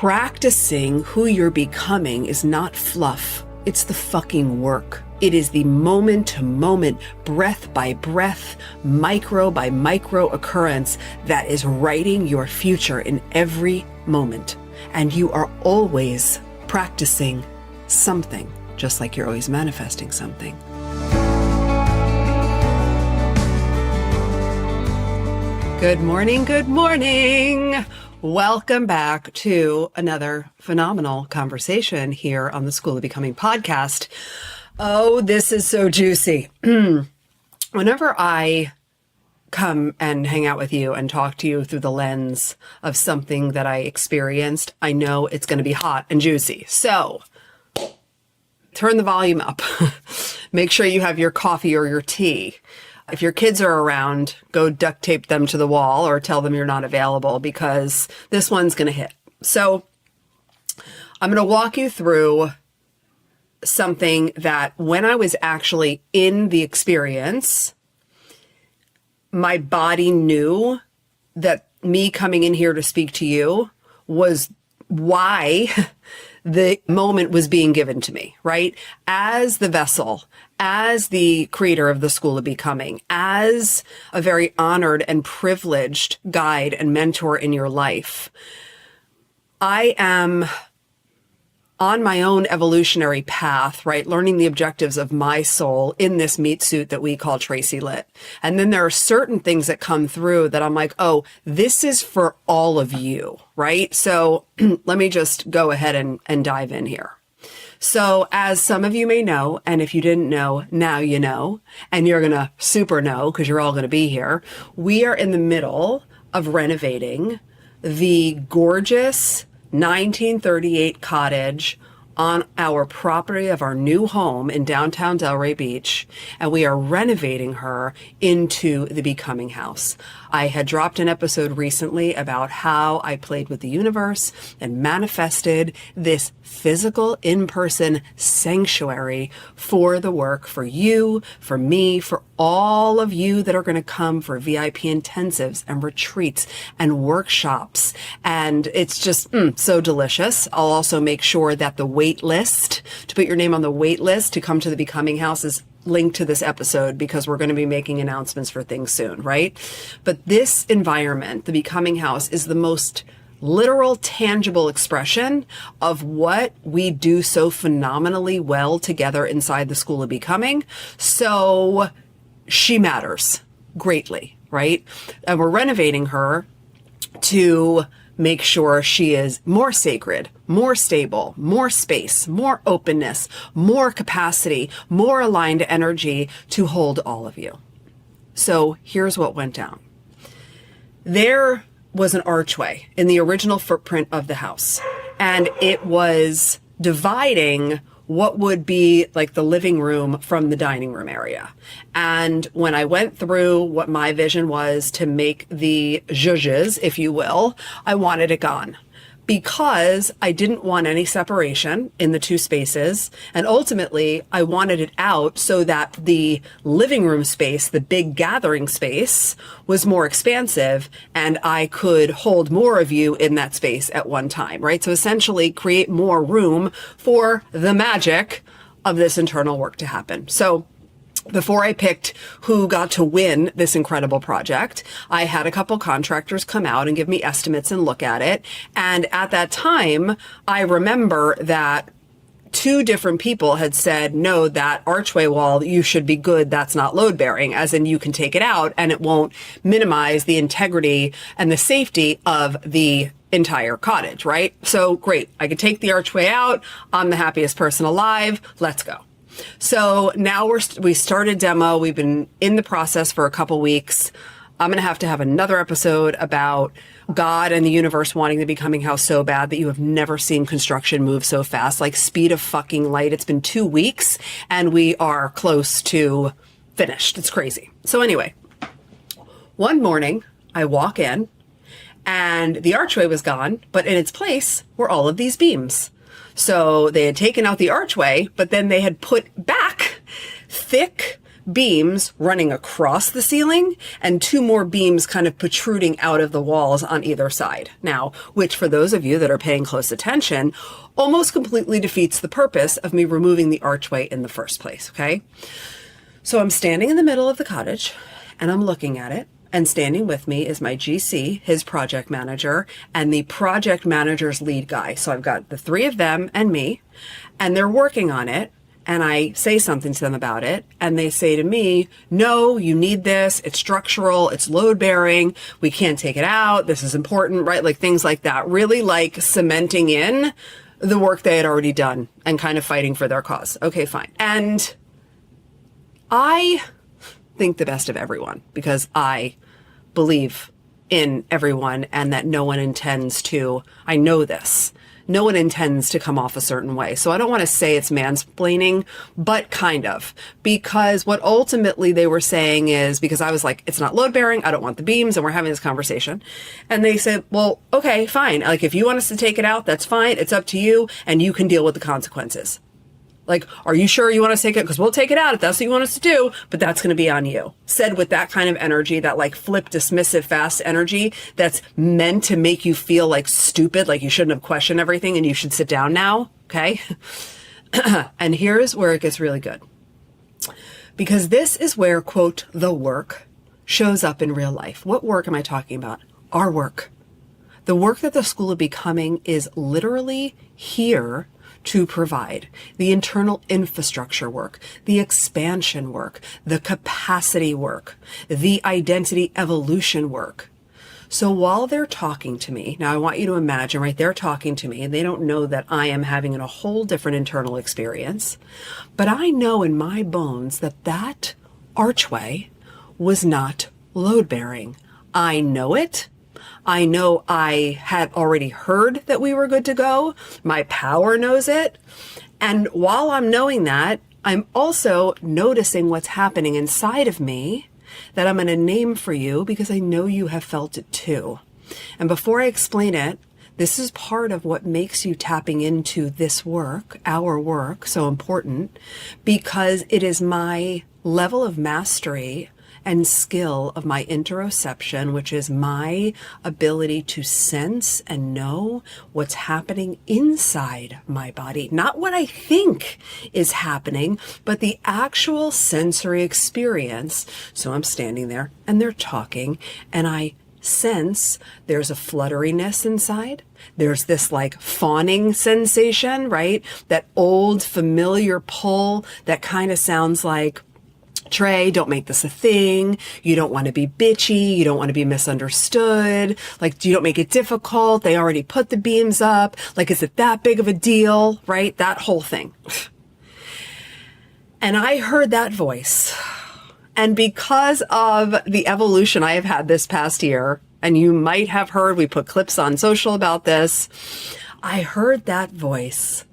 Practicing who you're becoming is not fluff. It's the fucking work. It is the moment to moment, breath by breath, micro by micro occurrence that is writing your future in every moment. And you are always practicing something, just like you're always manifesting something. Good morning, good morning. Welcome back to another phenomenal conversation here on the School of Becoming podcast. Oh, this is so juicy. Whenever I come and hang out with you and talk to you through the lens of something that I experienced, I know it's going to be hot and juicy. So turn the volume up. Make sure you have your coffee or your tea. If your kids are around, go duct tape them to the wall or tell them you're not available because this one's going to hit. So I'm going to walk you through something that when I was actually in the experience, my body knew that me coming in here to speak to you was why the moment was being given to me, right? As the vessel, as the creator of the School of Becoming, as a very honored and privileged guide and mentor in your life, I am on my own evolutionary path, right? Learning the objectives of my soul in this meat suit that we call Tracy Lit. And then there are certain things that come through that I'm like, oh, this is for all of you, right? So let me just go ahead and dive in here. So as some of you may know, and if you didn't know, now you know, and you're going to super know because you're all going to be here. We are in the middle of renovating the gorgeous 1938 cottage on our property of our new home in downtown Delray Beach, and we are renovating her into the Becoming House. I had dropped an episode recently about how I played with the universe and manifested this physical in-person sanctuary for the work, for you, for me, for all of you that are going to come for VIP intensives and retreats and workshops. And it's just so delicious. I'll also make sure that the wait list, to put your name on the wait list to come to the Becoming House, is linked to this episode because we're going to be making announcements for things soon, right? But this environment, the Becoming House, is the most literal, tangible expression of what we do so phenomenally well together inside the School of Becoming. So she matters greatly, right? And we're renovating her to make sure she is more sacred, more stable, more space, more openness, more capacity, more aligned energy to hold all of you. So here's what went down. There was an archway in the original footprint of the house, and it was dividing what would be like the living room from the dining room area. And when I went through what my vision was to make the zhuzhes, if you will, I wanted it gone because I didn't want any separation in the two spaces. And ultimately, I wanted it out so that the living room space, the big gathering space, was more expansive and I could hold more of you in that space at one time, right? So essentially create more room for the magic of this internal work to happen. So before I picked who got to win this incredible project, I had a couple contractors come out and give me estimates and look at it. And at that time, I remember that two different people had said, no, that archway wall, you should be good. That's not load bearing, as in you can take it out and it won't minimize the integrity and the safety of the entire cottage, right? So great. I could take the archway out. I'm the happiest person alive. Let's go. So now we started demo. We've been in the process for a couple weeks. I'm going to have another episode about God and the universe wanting the Becoming House so bad that you have never seen construction move so fast, like speed of fucking light. It's been 2 weeks and we are close to finished. It's crazy. So anyway, one morning I walk in and the archway was gone, but in its place were all of these beams. So they had taken out the archway, but then they had put back thick beams running across the ceiling and 2 more beams kind of protruding out of the walls on either side. Now, which for those of you that are paying close attention, almost completely defeats the purpose of me removing the archway in the first place, okay? So I'm standing in the middle of the cottage and I'm looking at it, and standing with me is my GC, his project manager, and the project manager's lead guy. So I've got the 3 of them and me, and they're working on it. And I say something to them about it, and they say to me, no, you need this. It's structural. It's load bearing. We can't take it out. This is important, right? Like things like that, really like cementing in the work they had already done and kind of fighting for their cause. Okay, fine. And I think the best of everyone because I believe in everyone and that no one intends to, I know this. No one intends to come off a certain way. So I don't want to say it's mansplaining, but kind of. Because what ultimately they were saying is, because I was like, it's not load bearing, I don't want the beams, and we're having this conversation. And they said, well, okay, fine. Like if you want us to take it out, that's fine. It's up to you, and you can deal with the consequences. Like, are you sure you want us to take it? Because we'll take it out if that's what you want us to do, but that's going to be on you. Said with that kind of energy, that like flip, dismissive, fast energy that's meant to make you feel like stupid, like you shouldn't have questioned everything and you should sit down now, okay? And here's where it gets really good. Because this is where, quote, the work shows up in real life. What work am I talking about? Our work. The work that the School of Becoming is literally here to provide. The internal infrastructure work, the expansion work, the capacity work, the identity evolution work. So while they're talking to me, now I want you to imagine, right, they're talking to me and they don't know that I am having a whole different internal experience, but I know in my bones that that archway was not load bearing. I know it. I know I had already heard that we were good to go. My power knows it. And while I'm knowing that, I'm also noticing what's happening inside of me that I'm going to name for you because I know you have felt it too. And before I explain it, this is part of what makes you tapping into this work, our work, so important because it is my level of mastery and skill of my interoception, which is my ability to sense and know what's happening inside my body. Not what I think is happening, but the actual sensory experience. So I'm standing there and they're talking and I sense there's a flutteriness inside. There's this like fawning sensation, right? That old familiar pull that kind of sounds like, Trey, don't make this a thing. You don't want to be bitchy. You don't want to be misunderstood. Like, you don't make it difficult. They already put the beams up. Like, is it that big of a deal? Right? That whole thing. And I heard that voice. And because of the evolution I have had this past year, and you might have heard, we put clips on social about this, I heard that voice.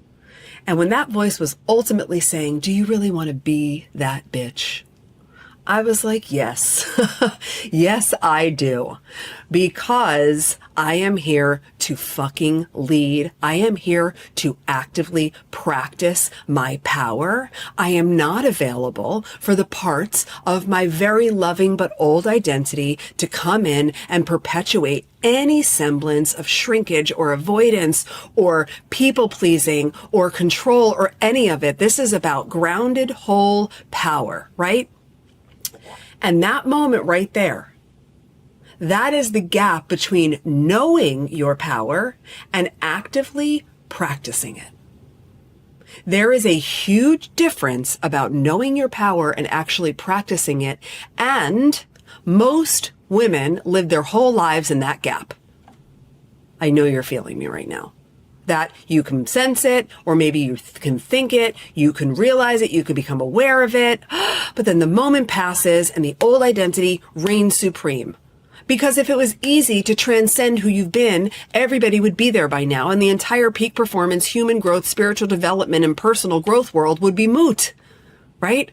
And when that voice was ultimately saying, do you really want to be that bitch? I was like, yes, yes, I do. Because I am here to fucking lead. I am here to actively practice my power. I am not available for the parts of my very loving but old identity to come in and perpetuate any semblance of shrinkage or avoidance or people pleasing or control or any of it. This is about grounded whole power, right? And that moment right there, that is the gap between knowing your power and actively practicing it. There is a huge difference about knowing your power and actually practicing it. And most women live their whole lives in that gap. I know you're feeling me right now. That you can sense it, or maybe you can think it, you can realize it, you can become aware of it, but then the moment passes and the old identity reigns supreme. Because if it was easy to transcend who you've been, everybody would be there by now, and the entire peak performance, human growth, spiritual development, and personal growth world would be moot, right?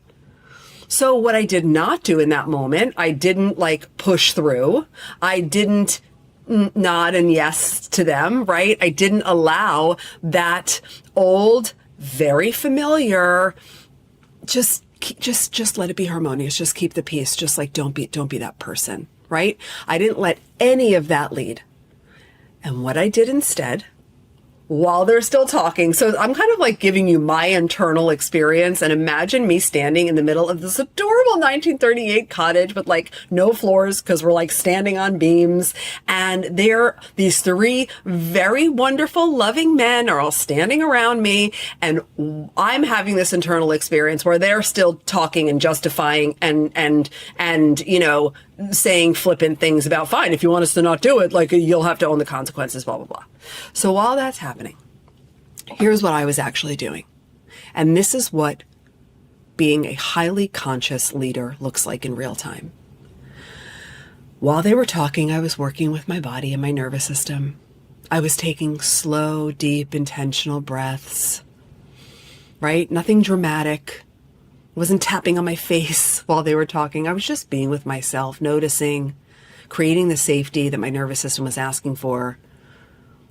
So what I did not do in that moment, I didn't like push through. I didn't nod and yes to them, right? I didn't allow that old, very familiar, just just let it be harmonious. Just keep the peace. Just like, don't be that person, right? I didn't let any of that lead. And what I did instead, while they're still talking, so I'm kind of like giving you my internal experience, and imagine me standing in the middle of this adorable 1938 cottage with like no floors because we're like standing on beams, and these three very wonderful, loving men are all standing around me, and I'm having this internal experience where they're still talking and justifying and saying flippant things about, fine, if you want us to not do it, like, you'll have to own the consequences, blah, blah, blah. So while that's happening, here's what I was actually doing. And this is what being a highly conscious leader looks like in real time. While they were talking, I was working with my body and my nervous system. I was taking slow, deep, intentional breaths, right? Nothing dramatic. I wasn't tapping on my face while they were talking. I was just being with myself, noticing, creating the safety that my nervous system was asking for,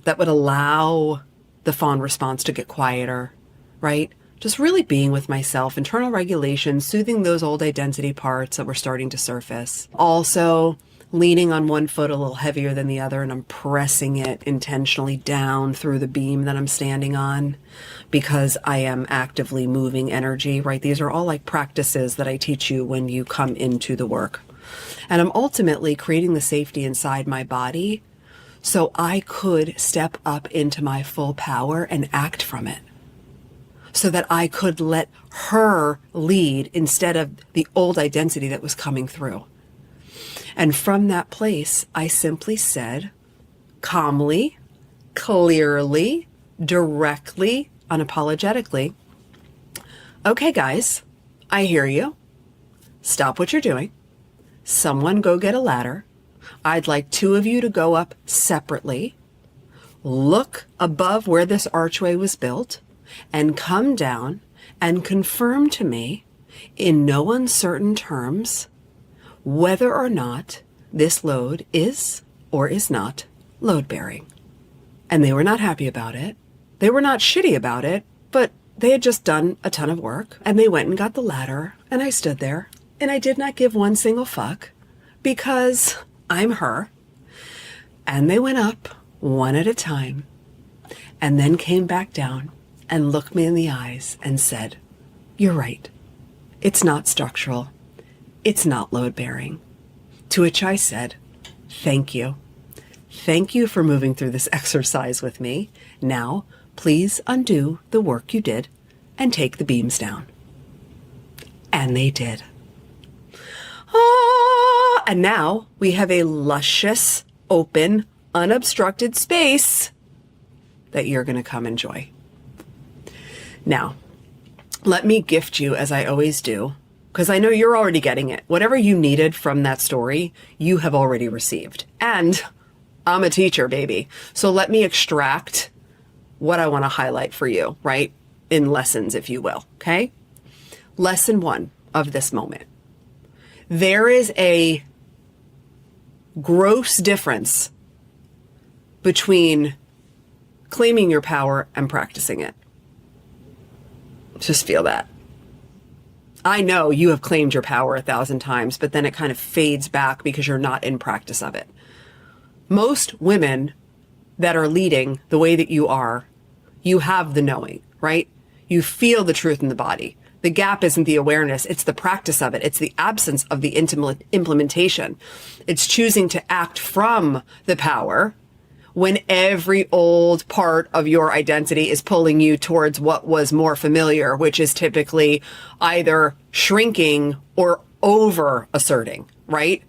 that would allow the fawn response to get quieter, right? Just really being with myself, internal regulation, soothing those old identity parts that were starting to surface. Also, leaning on one foot a little heavier than the other, and I'm pressing it intentionally down through the beam that I'm standing on because I am actively moving energy, right? These are all like practices that I teach you when you come into the work. And I'm ultimately creating the safety inside my body so I could step up into my full power and act from it, so that I could let her lead instead of the old identity that was coming through. And from that place, I simply said, calmly, clearly, directly, unapologetically, okay, guys, I hear you. Stop what you're doing. Someone go get a ladder. I'd like two of you to go up separately, look above where this archway was built, and come down and confirm to me in no uncertain terms whether or not this load is or is not load bearing. And they were not happy about it. They were not shitty about it, but they had just done a ton of work, and they went and got the ladder, and I stood there and I did not give one single fuck because I'm her. And they went up one at a time and then came back down and looked me in the eyes and said, you're right. It's not structural. It's not load bearing. To which I said, thank you. Thank you for moving through this exercise with me. Now, please undo the work you did and take the beams down. And they did. And now we have a luscious, open, unobstructed space that you're going to come enjoy. Now, let me gift you, as I always do, because I know you're already getting it. Whatever you needed from that story, you have already received. And I'm a teacher, baby. So let me extract what I want to highlight for you, right? In lessons, if you will, okay? Lesson 1 of this moment. There is a gross difference between claiming your power and practicing it. Just feel that. I know you have claimed your power 1,000 times, but then it kind of fades back because you're not in practice of it. Most women that are leading the way that you are, you have the knowing, right? You feel the truth in the body. The gap isn't the awareness, it's the practice of it. It's the absence of the implementation. It's choosing to act from the power when every old part of your identity is pulling you towards what was more familiar, which is typically either shrinking or over asserting, right?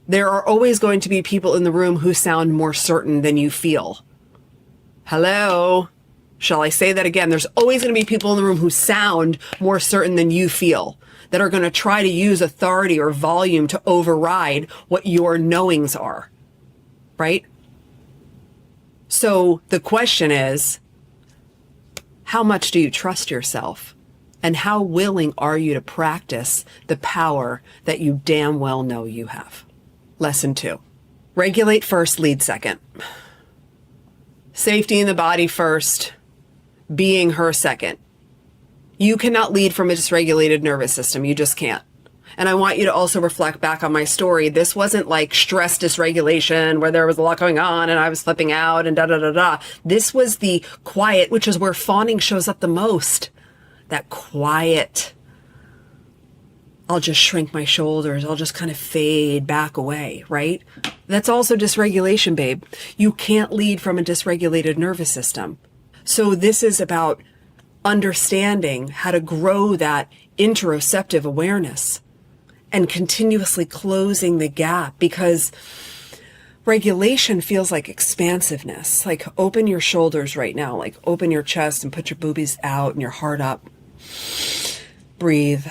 There are always going to be people in the room who sound more certain than you feel. Hello? Shall I say that again? There's always going to be people in the room who sound more certain than you feel, that are going to try to use authority or volume to override what your knowings are, right? So the question is, how much do you trust yourself? And how willing are you to practice the power that you damn well know you have? Lesson 2, regulate first, lead second. Safety in the body first, being her second. You cannot lead from a dysregulated nervous system. You just can't. And I want you to also reflect back on my story. This wasn't like stress dysregulation where there was a lot going on and I was flipping out and da-da-da-da. This was the quiet, which is where fawning shows up the most. That quiet. I'll just shrink my shoulders. I'll just kind of fade back away, right? That's also dysregulation, babe. You can't lead from a dysregulated nervous system. So this is about understanding how to grow that interoceptive awareness and continuously closing the gap, because regulation feels like expansiveness. Like open your shoulders right now, like open your chest and put your boobies out and your heart up. Breathe.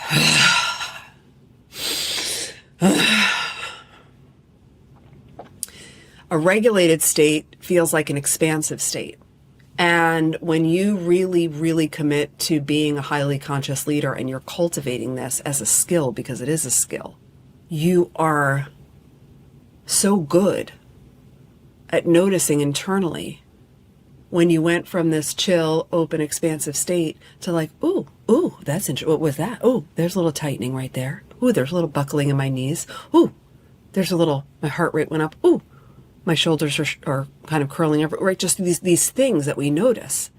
A regulated state feels like an expansive state. And when you really, really commit to being a highly conscious leader and you're cultivating this as a skill, because it is a skill, you are so good at noticing internally when you went from this chill, open, expansive state to like, ooh, that's interesting. What was that? Ooh, there's a little tightening right there. Ooh, there's a little buckling in my knees. Ooh, there's a little, my heart rate went up. Ooh, my shoulders are kind of curling up, right? Just these things that we notice.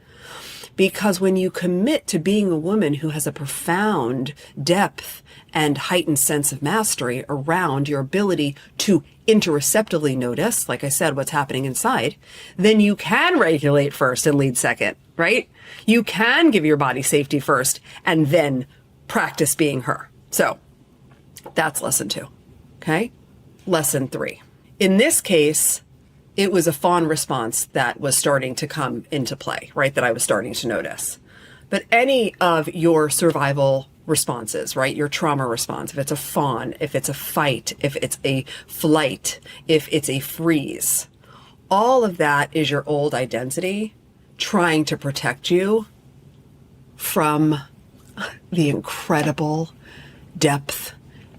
Because when you commit to being a woman who has a profound depth and heightened sense of mastery around your ability to interoceptively notice, like I said, what's happening inside, then you can regulate first and lead second, right? You can give your body safety first and then practice being her. So that's lesson 2. Okay. Lesson 3. In this case, it was a fawn response that was starting to come into play, right? That I was starting to notice. But any of your survival responses, right? Your trauma response, if it's a fawn, if it's a fight, if it's a flight, if it's a freeze, all of that is your old identity trying to protect you from the incredible depth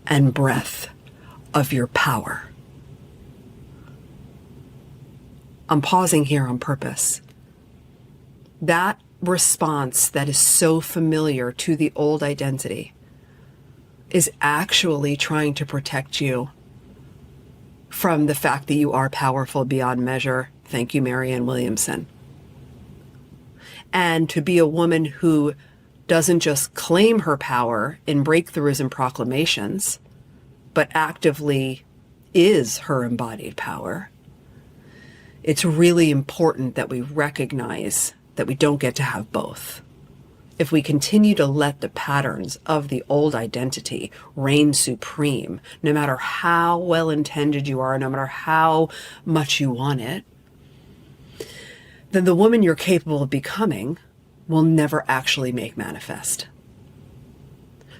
and breadth of your power. I'm pausing here on purpose. That response that is so familiar to the old identity is actually trying to protect you from the fact that you are powerful beyond measure. Thank you, Marianne Williamson. And to be a woman who doesn't just claim her power in breakthroughs and proclamations, but actively is her embodied power. It's really important that we recognize that we don't get to have both. If we continue to let the patterns of the old identity reign supreme, no matter how well-intended you are, no matter how much you want it, then the woman you're capable of becoming will never actually make manifest.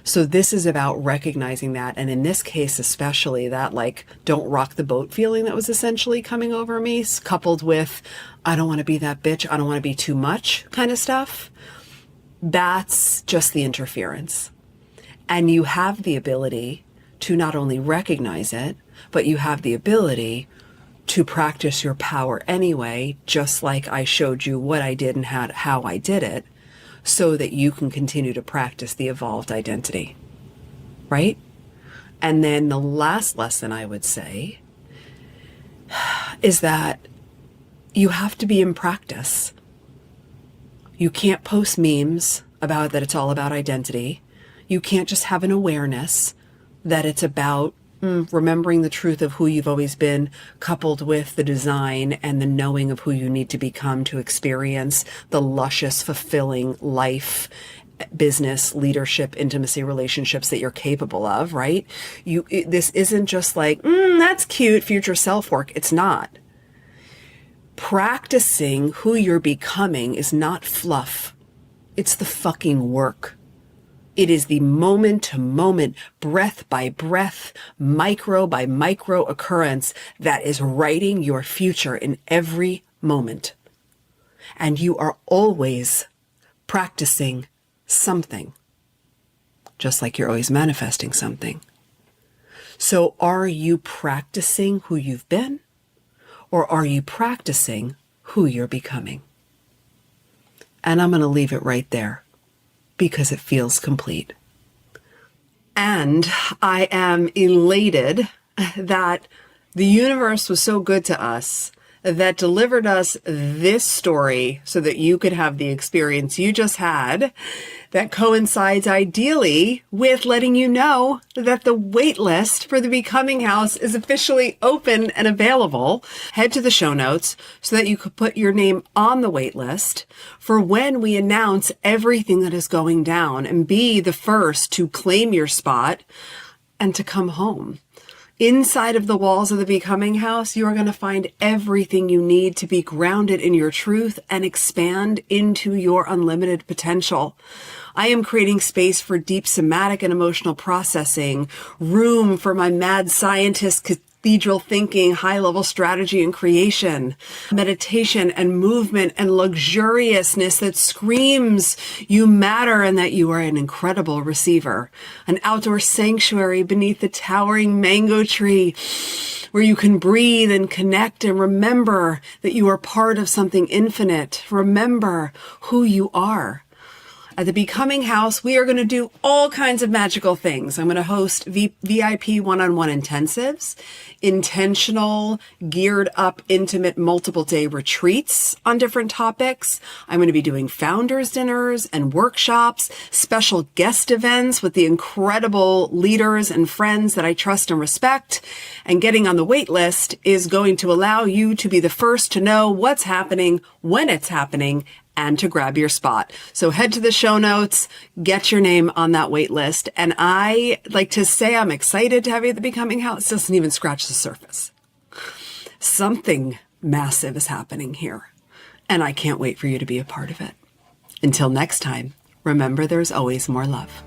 So this is about recognizing that, and in this case especially, that like don't rock the boat feeling that was essentially coming over me, coupled with I don't want to be that bitch, I don't want to be too much kind of stuff. That's just the interference. And you have the ability to not only recognize it, but you have the ability to practice your power anyway, just like I showed you what I did and how I did it, so that you can continue to practice the evolved identity, right? And then the last lesson I would say is that you have to be in practice. You can't post memes about that it's all about identity. You can't just have an awareness that it's about remembering the truth of who you've always been, coupled with the design and the knowing of who you need to become to experience the luscious, fulfilling life, business, leadership, intimacy, relationships that you're capable of, right? This isn't just like, that's cute, future self work. It's not. Practicing who you're becoming is not fluff. It's the fucking work. It is the moment to moment, breath by breath, micro by micro occurrence that is writing your future in every moment. And you are always practicing something, just like you're always manifesting something. So are you practicing who you've been, or are you practicing who you're becoming? And I'm going to leave it right there, because it feels complete. And I am elated that the universe was so good to us that delivered us this story so that you could have the experience you just had that coincides ideally with letting you know that the wait list for the Becoming House is officially open and available. Head to the show notes so that you could put your name on the wait list for when we announce everything that is going down and be the first to claim your spot and to come home. Inside of the walls of the Becoming House, you are going to find everything you need to be grounded in your truth and expand into your unlimited potential. I am creating space for deep somatic and emotional processing, room for my mad scientist cathedral thinking, high-level strategy and creation, meditation and movement and luxuriousness that screams you matter and that you are an incredible receiver. An outdoor sanctuary beneath the towering mango tree where you can breathe and connect and remember that you are part of something infinite. Remember who you are. At the Becoming House, we are going to do all kinds of magical things. I'm going to host VIP one-on-one intensives, intentional, geared up, intimate, multiple day retreats on different topics. I'm going to be doing founders dinners and workshops, special guest events with the incredible leaders and friends that I trust and respect. And getting on the wait list is going to allow you to be the first to know what's happening, when it's happening, and to grab your spot. So head to the show notes, get your name on that wait list. And I like to say I'm excited to have you at the Becoming House. It doesn't even scratch the surface. Something massive is happening here, and I can't wait for you to be a part of it. Until next time, remember there's always more love.